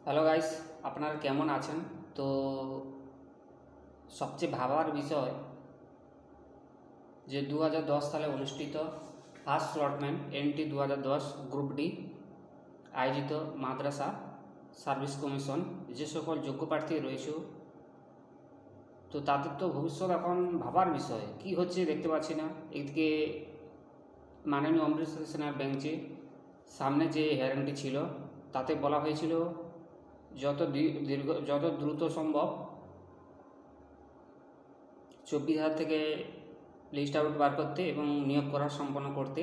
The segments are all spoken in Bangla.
হ্যালো গাইস, আপনারা কেমন আছেন? তো সবচেয়ে ভাবার বিষয় যে 2010 সালে অনুষ্ঠিত ফার্স্ট স্লটম্যান এনটি 2010 গ্রুপ ডি আয়োজিত মাদ্রাসা সার্ভিস কমিশন যে সকল যোগ্য প্রার্থী রয়েছে, তো তাদের তো ভবিষ্যৎ এখন ভাবার বিষয়। কি হচ্ছে দেখতে পাচ্ছি না। এদিকে মাননীয় অমৃতসর সেনার বেঞ্চে সামনে যে হিয়ারিংটি ছিল তাতে বলা হয়েছিল যত দ্রুত সম্ভব 24,000 থেকে লিস্ট আউট বার করতে এবং নিয়োগ করা সম্পন্ন করতে।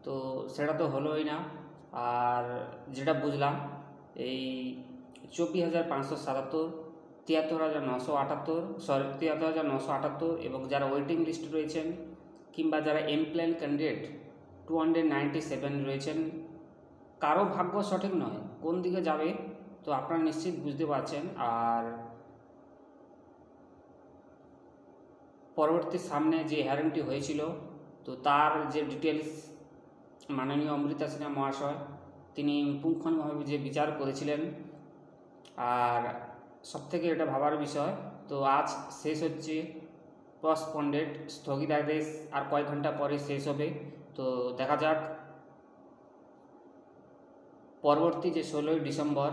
তো সেটা তো হলোই না। আর যেটা বুঝলাম, এই 24,577, 73,978 এবং যারা ওয়েটিং লিস্ট রয়েছেন কিংবা যারা এমপ্লয়েড ক্যান্ডিডেট 297 রয়েছেন, কারো ভাগ্য সঠিক নয় কোন দিকে যাবে, তো আপনারা নিশ্চিত বুঝতে পারছেন। আর পরবর্তী সামনে যে হিয়ারিংটি হয়েছিল, তো তার যে ডিটেলস মাননীয় অমৃতা সিনহা মহাশয় তিনি পুঙ্খানুপুঙ্খভাবে যে বিচার করেছিলেন। আর সবথেকে এটা ভাবার বিষয়, তো আজ শেষ হচ্ছে পোস্টপন্ডেড স্থগিতাদেশ, আর কয়েক ঘন্টা পরে শেষ হবে। তো দেখা যাক পরবর্তী যে 16ই ডিসেম্বর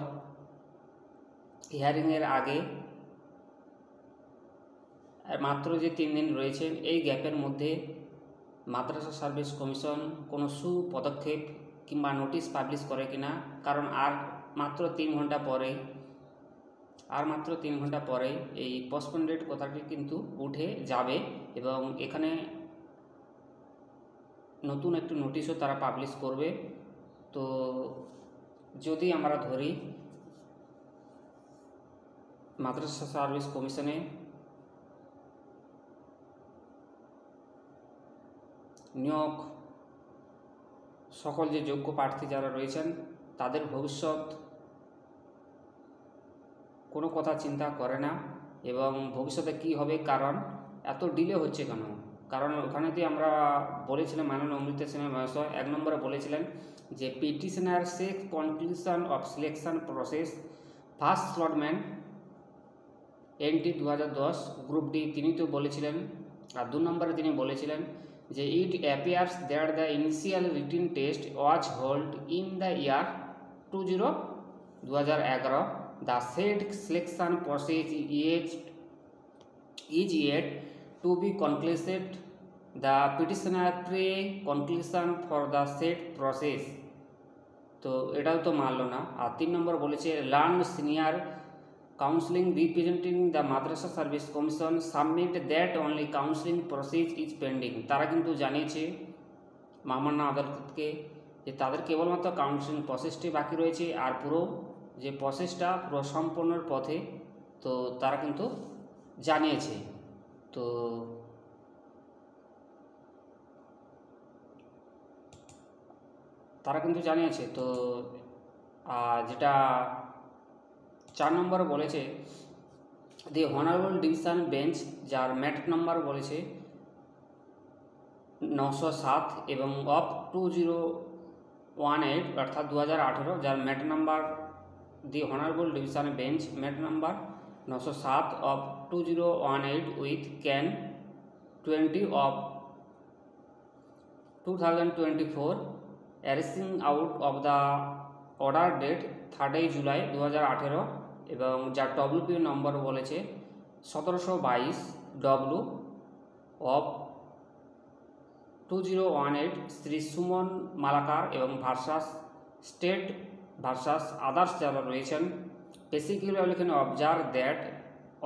হিয়ারিংয়ের আগে মাত্র যে 3 দিন রয়েছেন, এই গ্যাপের মধ্যে মাদ্রাসা সার্ভিস কমিশন কোনো সুপদক্ষেপ কিংবা নোটিশ পাবলিশ করে কিনা। কারণ আর মাত্র 3 ঘন্টা পরে এই পোস্টপন্ডেড কথাটি কিন্তু উঠে যাবে এবং এখানে নতুন একটি নোটিশও তারা পাবলিশ করবে। তো যদি আমরা ধরি মাদ্রাসা সার্ভিস কমিশনে নিয়োগ সকল যে যোগ্য প্রার্থী যারা রয়েছেন তাদের ভবিষ্যৎ কোনো কথা চিন্তা করে না এবং ভবিষ্যতে কি হবে, কারণ এত ডিলে হচ্ছে কেন। কারণ ওখানেতে আমরা বলেছিলাম মাননীয় অমৃতা সিনহা মহাশয় 1 নম্বরে বলেছিলেন যে petitioner seek conclusion of selection process first স্লটম্যান এনটি 2010 গ্রুপ ডি, তিনি তো বলেছিলেন। আর 2 নম্বরে তিনি বলেছিলেন যে it appears that the initial written test was hold in the year 2011. The said selection process is yet to be concluded. The petitioner pray conclusion for the said process. তো এটাও তো মানলো না। আর 3 নম্বর বলেছে learn senior counselling representing the Madrasa Service commission submit that only counselling process is pending. তারা কিন্তু জানিয়েছে মহামান্য আদালতকে যে তাদের কেবলমাত্র কাউন্সিলিং প্রসেসটি বাকি রয়েছে, আর পুরো যে প্রসেসটা পুরো সম্পূর্ণর পথে। তো তারা কিন্তু জানিয়েছে। তো যেটা 4 নম্বর বলেছে দি অনারেবল ডিভিশন বেঞ্চ, যার ম্যাট নাম্বার বলেছে 907 এবং অফ 2018 অর্থাৎ 2018, যার MAT number the honourable division bench MAT number 907 of 2018 with CAN 20 of 2024 arresting out of the order date 3 জুলাই 2018 এবং যার ডব্লিউপি নম্বর বলেছে 1722 ডব্লু অফ 2018 শ্রী সুমন মালাকার এবং ভার্সাস স্টেট ভার্সাস আদার্স যারা রয়েছেন। বেসিক্যালি এখানে observe that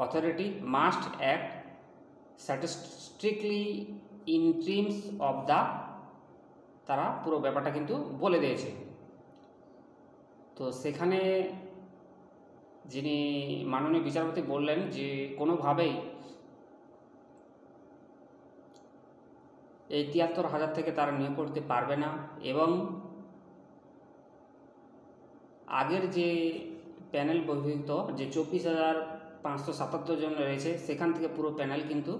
authority must act strictly in terms of the, তারা পুরো ব্যাপারটা কিন্তু বলে দিয়েছে। তো সেখানে যিনি মাননীয় বিচারপতি বললেন যে কোনোভাবেই এই 73,000 থেকে তারা নিয়োগ করতে পারবে না এবং আগের যে প্যানেল বহির্ভূত যে 24,577 জন রয়েছে সেখান থেকে পুরো প্যানেল কিন্তু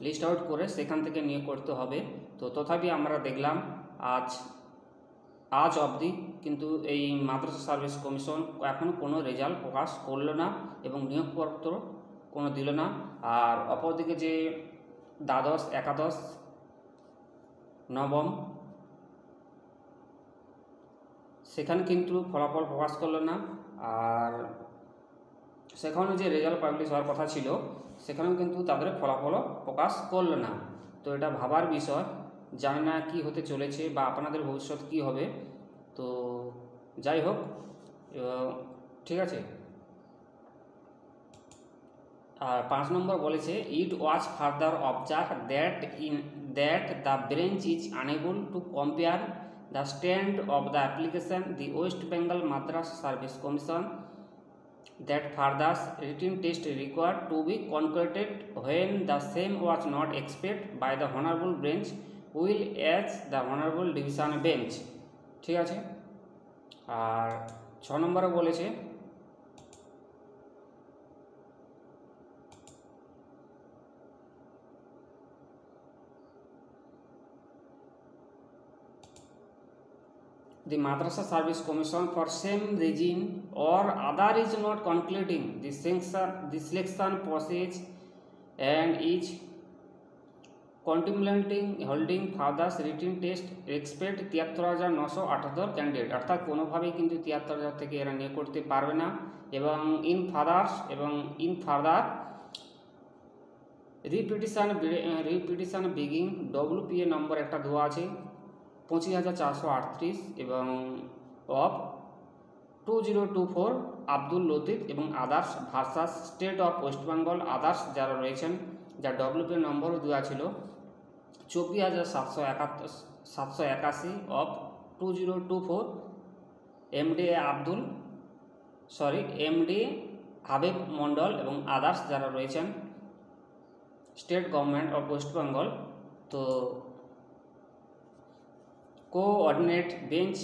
লিস্ট আউট করে সেখান থেকে নিয়োগ করতে হবে। তো তথাপি আমরা দেখলাম আজ আজ অবধি কিন্তু এই মাদ্রাসা সার্ভিস কমিশন এখনও কোনো রেজাল্ট প্রকাশ করলো না এবং নিয়োগপত্র কোনো দিল না। আর অপরদিকে যে দ্বাদশ, একাদশ, নবম, সেখানে কিন্তু ফলাফল প্রকাশ করলো না। আর সেখানে যে রেজাল্ট পাবলিশ হওয়ার কথা ছিল সেখানেও কিন্তু তাদের ফলাফলও প্রকাশ করলো না। তো এটা ভাবার বিষয়, জানি না কী হতে চলেছে বা আপনাদের ভবিষ্যৎ কী হবে। তো যাই হোক, ঠিক আছে। আর 5 নম্বর বলেছে, it was further observe that the bench is unable to compare the stand of the application the West Bengal Madrasah Service Commission that further written test required to be concluded when the same was not expected by the honorable bench will as the honorable division bench। ঠিক আছে। আর 6 নম্বরে বলেছে, the Madrasa Service Commission for same reason or other is not concluding the selection process and is contemplating holding further written test expect 73,978 candidate. অর্থাৎ কোনোভাবেই কিন্তু 73,000 থেকে এরা নিয়োগ করতে পারবে না। এবং ইন ফার্দার রিপিটিশন বিগিং WPA নম্বর একটা দেওয়া আছে 25,438 এবং অফ 2024 আব্দুল লতিফ এবং others versus state of West Bengal others যারা রয়েছেন, যার WPA নম্বরও দেওয়া ছিল 24,781 অফ 2024 MD হাবিব মন্ডল এবং আদার্স যারা রয়েছেন state government of West Bengal. তো কোঅর্ডিনেট বেঞ্চ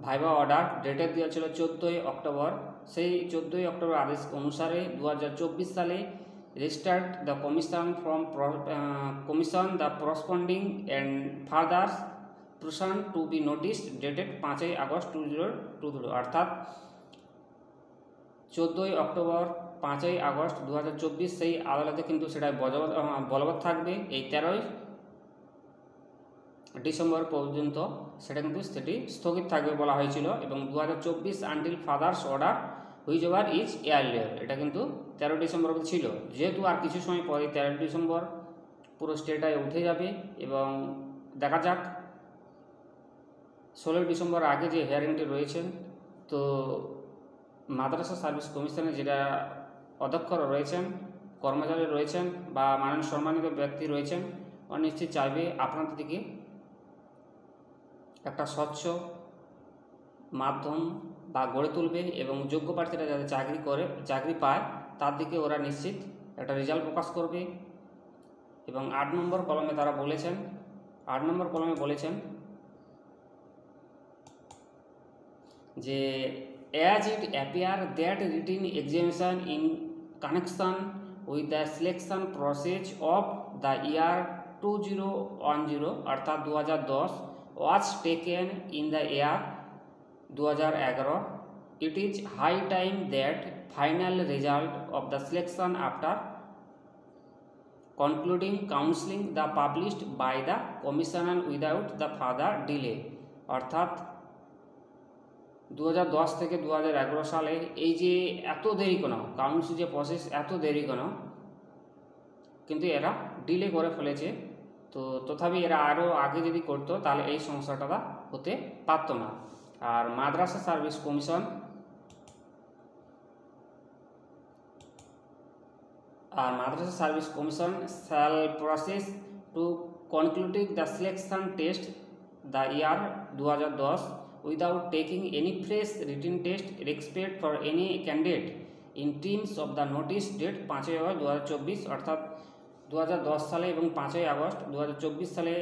ভাইবা অর্ডার ডেটে দেওয়া ছিল 14ই অক্টোবর। সেই 14ই অক্টোবর আদেশ অনুসারে 2024 সালে registered the commission the corresponding and further process to be notice dated 5ই আগস্ট 2022। অর্থাৎ 14ই অক্টোবর 5ই আগস্ট 2024 সেই আদালতে কিন্তু সেটা বলবৎ থাকবে। এই 13ই ডিসেম্বর পর্যন্ত সেটা কিন্তু সেটি স্থগিত থাকবে বলা হয়েছিল। এবং 2024 until further order whichever is earlier, এটা কিন্তু 13 ডিসেম্বর ছিল। যেহেতু আর কিছু সময় পরে 13 ডিসেম্বর পুরো স্টেটায় উঠে যাবে এবং দেখা যাক 16 ডিসেম্বর আগে যে হিয়ারিংটি রয়েছেন, তো মাদ্রাসা সার্ভিস কমিশনে যেটা অধ্যক্ষ রয়েছেন, কর্মচারী রয়েছেন বা মাননীয় সম্মানিত ব্যক্তি রয়েছেন, অনিশ্চিত চাইবে আপনাদের দিকে একটা স্বচ্ছ মাধ্যম বা গড়ে তুলবে এবং যোগ্য প্রার্থীরা যাতে চাকরি পায় তার দিকে ওরা নিশ্চিত একটা রেজাল্ট প্রকাশ করবে। এবং 8 নম্বর কলমে তারা বলেছেন, 8 নম্বর কলমে বলেছেন যে as it appear that written examination in connection with the selection process of the year 2010 অর্থাৎ 2010 was taken in the year 2011, it is high time that final result of the selection after concluding counseling the published by the commission without the further delay। অর্থাৎ 2010 থেকে 2011 সালে এই যে এত দেরি কেন, কাউন্সিল যে প্রসেস এত দেরি কেন, কিন্তু এরা ডিলে করে ফেলেছে। তো তথাপি এরা আরও আগে যদি করতো তাহলে এই সমস্যাটা হতে পারতো না। আর Madrasah Service Commission shall process to concluding the selection test the year 2010 without taking any fresh written test except for any candidate in terms of the notice date 5ই আগস্ট 2024। অর্থাৎ 2010 সালে এবং 5ই আগস্ট 2024 সালে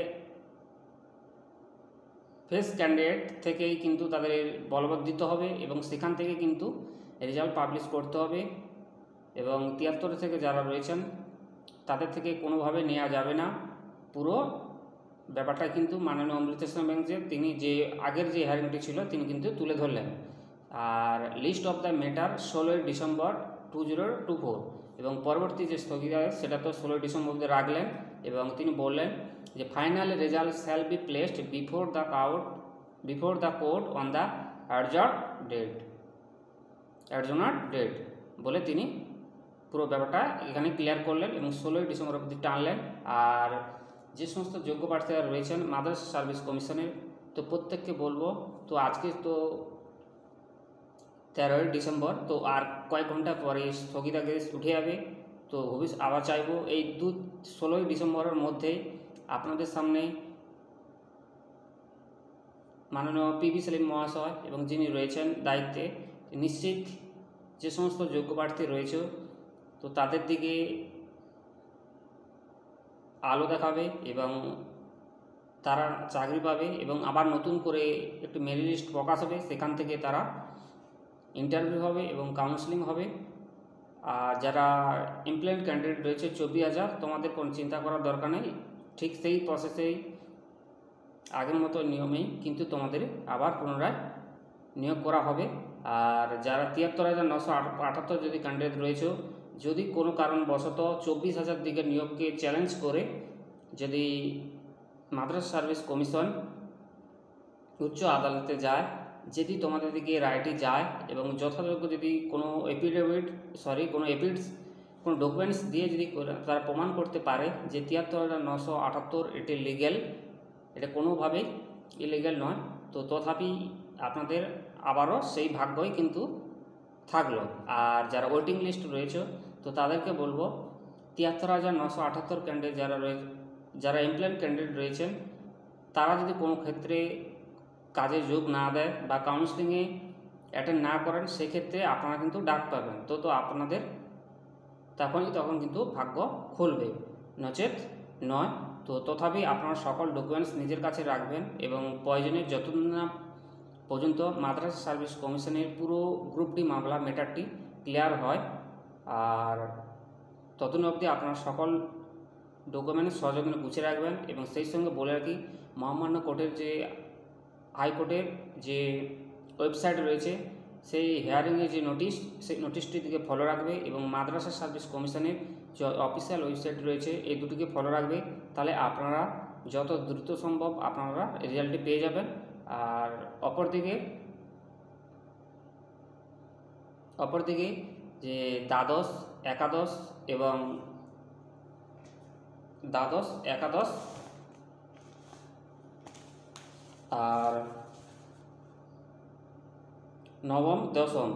ফ্রেশ ক্যান্ডিডেট থেকেই কিন্তু তাদের বলবৎ দিতে হবে এবং সেখান থেকে কিন্তু রেজাল্ট পাবলিশ করতে হবে। এবং 73 থেকে যারা রয়েছেন তাদের থেকে কোনোভাবে নেওয়া যাবে না পুরো ব্যাপারটা কিন্তু মাননীয় অমৃতেশ্বর ব্যানার্জি তিনি যে আগের যে হিয়ারিংটি ছিল তিনি কিন্তু তুলে ধরলেন। আর list of the matter 16 December 2024 এবং পরবর্তী যে স্থগিতাদেশ সেটা তো 16 ডিসেম্বর অবধি রাখলেন এবং তিনি বললেন যে final result shall be placed before the court on the adjourned date বলে তিনি পুরো ব্যাপারটা এখানে ক্লিয়ার করলেন এবং 16 ডিসেম্বর অবধি টানলেন। আর যে সমস্ত যোগ্য প্রার্থীরা রয়েছেন মাদ্রাসা সার্ভিস কমিশনের, তো প্রত্যেককে বলবো, তো আজকে তো 13 ডিসেম্বর, তো আর কয়েক ঘন্টা পরে স্থগিতাদেশ উঠে যাবে। তো আবার চাইবো এই 16 ডিসেম্বরের মধ্যেই আপনাদের সামনে মাননীয় পিবি সেলিম মহাশয় এবং যিনি রয়েছেন দায়িত্বে, নিশ্চিত যে সমস্ত যোগ্য প্রার্থী রয়েছে তো তাদের দিকে আলো দেখাবে এবং তারা চাকরি পাবে এবং আবার নতুন করে একটি মেরিট লিস্ট প্রকাশ হবে, সেখান থেকে তারা ইন্টারভিউ হবে এবং কাউন্সেলিং হবে। আর যারা এমপ্লয়েড ক্যান্ডিডেট রয়েছে 24,000, তোমাদের কোনো চিন্তা করার দরকার নেই, ঠিক সেই প্রসেসেই আগের মতো নিয়মেই কিন্তু তোমাদের আবার পুনরায় নিয়োগ করা হবে। আর যারা 73,978 যদি ক্যান্ডিডেট রয়েছে, যদি কোনো কারণবশত 24,000 দিকে নিয়োগকে চ্যালেঞ্জ করে যদি মাদ্রাসা সার্ভিস কমিশন উচ্চ আদালতে যায়, যদি তোমাদের দিকে রায়টি যায় এবং যথাযোগ্য যদি কোনো কোনো ডকুমেন্টস দিয়ে যদি তারা প্রমাণ করতে পারে যে 73,978 এটি লিগ্যাল, এটা কোনোভাবেই ইলিগ্যাল নয়, তো তথাপি আপনাদের আবারও সেই ভাগ্যই কিন্তু থাকলো। আর যারা ওয়েটিং লিস্ট রয়েছে তো তাদেরকে বলবো 73,978 ক্যান্ডিডেট যারা এমপ্লয়েড ক্যান্ডিডেট রয়েছেন, তারা যদি কোনো ক্ষেত্রে কাজে যোগ না দেয় বা কাউন্সেলিংয়ে অ্যাটেন্ড না করেন, সেক্ষেত্রে আপনারা কিন্তু ডাক পাবেন, তো আপনাদের তখন কিন্তু ভাগ্য খুলবে, নচেত নয়। তো তথাপি আপনারা সকল ডকুমেন্টস নিজের কাছে রাখবেন এবং প্রয়োজনীয় যতদিন না পর্যন্ত মাদ্রাসা সার্ভিস কমিশনের পুরো গ্রুপ ডি মামলা ম্যাটারটি ক্লিয়ার হয়, আর ততদিন অবধি আপনারা সকল ডকুমেন্টস সহযোগিতা গুছিয়ে রাখবেন। এবং সেই সঙ্গে বলে রাখি, মহামান্য কোর্টের যে হাইকোর্টের যে ওয়েবসাইট রয়েছে, সেই হিয়ারিংয়ের যে সেই নোটিশটির দিকে ফলো রাখবে এবং মাদ্রাসা সার্ভিস কমিশনের যে অফিসিয়াল ওয়েবসাইট রয়েছে, এই দুটিকে ফলো রাখবে, তাহলে আপনারা যত দ্রুত সম্ভব আপনারা রেজাল্টটি পেয়ে যাবেন। আর অপরদিকে যে দ্বাদশ একাদশ আর নবম দশম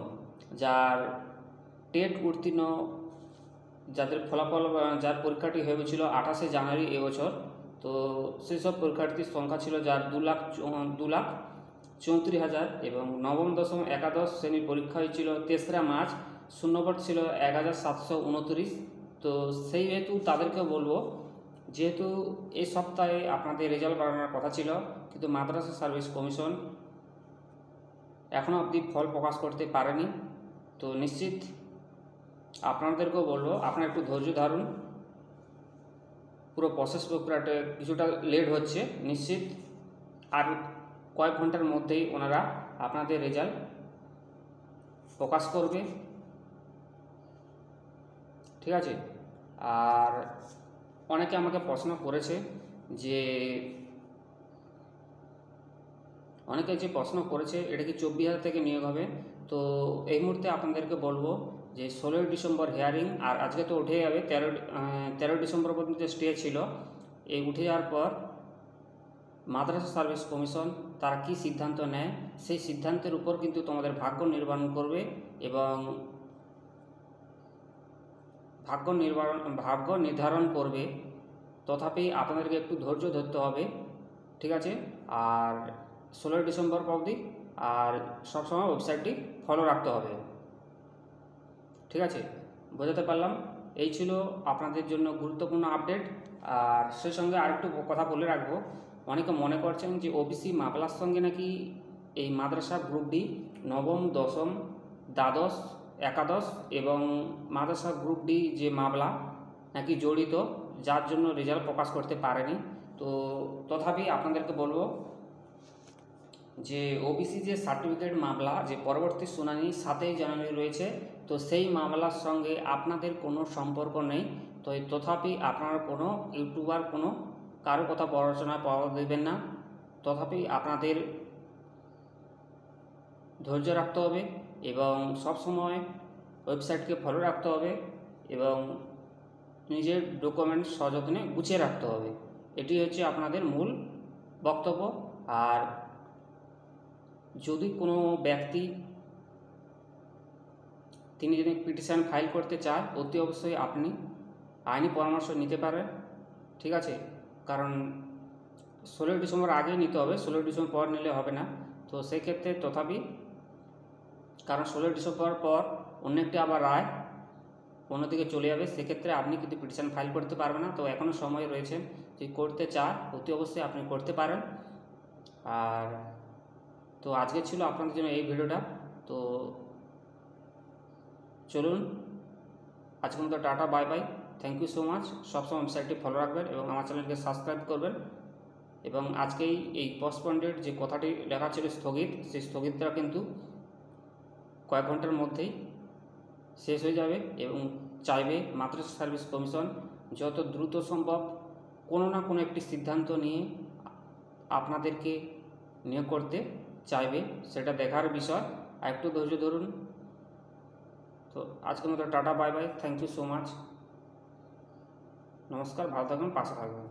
যার টেট উত্তীর্ণ, যাদের ফলাফল যার পরীক্ষাটি হয়েছিল 28শে জানুয়ারি এবছর, তো সেসব পরীক্ষার্থীর সংখ্যা ছিল যার 2,34,000 এবং নবম দশম একাদশ শ্রেণীর পরীক্ষা হয়েছিল 3রা মার্চ, শূন্যপদ ছিল 1,729। তো সেই হেতু তাদেরকে বলবো, যেহেতু এই সপ্তাহে আপনাদের রেজাল্ট বাড়ানোর কথা ছিল কিন্তু মাদ্রাসা সার্ভিস কমিশন এখনও অবধি ফল প্রকাশ করতে পারেনি, তো নিশ্চিত আপনাদেরকেও বলবো আপনারা একটু ধৈর্য ধরুন, পুরো প্রসেস প্রক্রিয়াটা কিছুটা লেট হচ্ছে, নিশ্চিত আর কয়েক ঘন্টার মধ্যেই ওনারা আপনাদের রেজাল্ট প্রকাশ করবে, ঠিক আছে। আর অনেকে আমাকে প্রশ্ন করেছে যে এটা কি 24,000 থেকে নিয়োগ হবে, তো এই মুহূর্তে আপনাদেরকে বলবো যে 16 ডিসেম্বর হিয়ারিং, আর আজকে তো উঠে যাবে 13 ডিসেম্বর পর্যন্ত স্টে ছিল, এই উঠে যাওয়ার পর মাদ্রাসা সার্ভিস কমিশন তারা কি সিদ্ধান্ত নেয়, সেই সিদ্ধান্তের উপর কিন্তু তোমাদের ভাগ্য নির্ধারণ করবে, তথাপি আপনাদেরকে একটু ধৈর্য ধরতে হবে, ঠিক আছে। আর 16 ডিসেম্বর অবধি আর সবসময় ওয়েবসাইটটি ফলো রাখতে হবে, ঠিক আছে। বোঝাতে পারলাম, এই ছিল আপনাদের জন্য গুরুত্বপূর্ণ আপডেট। আর সেই সঙ্গে আরেকটু কথা বলে রাখবো, অনেকে মনে করছেন যে ওবিসি মামলার সঙ্গে নাকি এই মাদ্রাসা গ্রুপ ডি নবম দশম দ্বাদশ একাদশ এবং মাদ্রাসা গ্রুপ ডি যে মামলা নাকি জড়িত, যার জন্য রেজাল্ট প্রকাশ করতে পারেনি। তো তথাপি আপনাদেরকে বলবো যে ওবিসি যে সার্টিফিকেট মামলা যে পরবর্তী শুনানি 7ই জানুয়ারি রয়েছে, তো সেই মামলার সঙ্গে আপনাদের কোনো সম্পর্ক নেই। তো তথাপি আপনারা কোনো ইউটিউবার কোনো কারো কথা পড়াশোনায় পাওয়া দেবেন না। তথাপি আপনাদের ধৈর্য রাখতে হবে এবং সবসময় ওয়েবসাইটকে ফলো রাখতে হবে এবং নিজের ডকুমেন্টস সযত্নে গুছিয়ে রাখতে হবে। এটি হচ্ছে আপনাদের মূল বক্তব্য। আর যদি কোনো ব্যক্তি তিনি যদি পিটিশন ফাইল করতে চায়, অতি অবশ্যই আপনি আইনি পরামর্শ নিতে পারেন, ঠিক আছে? কারণ 16 ডিসেম্বর আগেই নিতে হবে, 16 ডিসেম্বর পর নিলে হবে না। তো সেক্ষেত্রে তথাপি, কারণ 16 ডিসেম্বর পর অন্য একটি আবার রায় অন্যদিকে চলে যাবে, সেক্ষেত্রে আপনি কিন্তু পিটিশন ফাইল করতে পারবেন না। তো এখনও সময় রয়েছে, যদি করতে চান অতি অবশ্যই আপনি করতে পারেন। আর তো আজকে ছিল আপনাদের জন্য এই ভিডিওটা। তো চলুন আজকের মতো tata, bye bye, thank you so much. সবসময় ওয়েবসাইটটি ফলো রাখবেন এবং আমার চ্যানেলকে সাবস্ক্রাইব করবেন। এবং আজকেই এই পোস্টপন্ডেড যে কথাটি লেখা ছিল স্থগিত, সেই স্থগিতটা কিন্তু কয়েক ঘন্টার মধ্যেই শেষ হয়ে যাবে এবং চাইবে মাদ্রাসা সার্ভিস কমিশন যত দ্রুত সম্ভব কোনো না কোনো একটি সিদ্ধান্ত নিয়ে আপনাদেরকে নিয়োগ করতে চাইবে, সেটা দেখার বিষয়। আর একটু ধৈর্য ধরুন। তো আজকের মতো tata, bye bye, thank you so much, নমস্কার, ভালো থাকবেন, পাশে থাকবেন।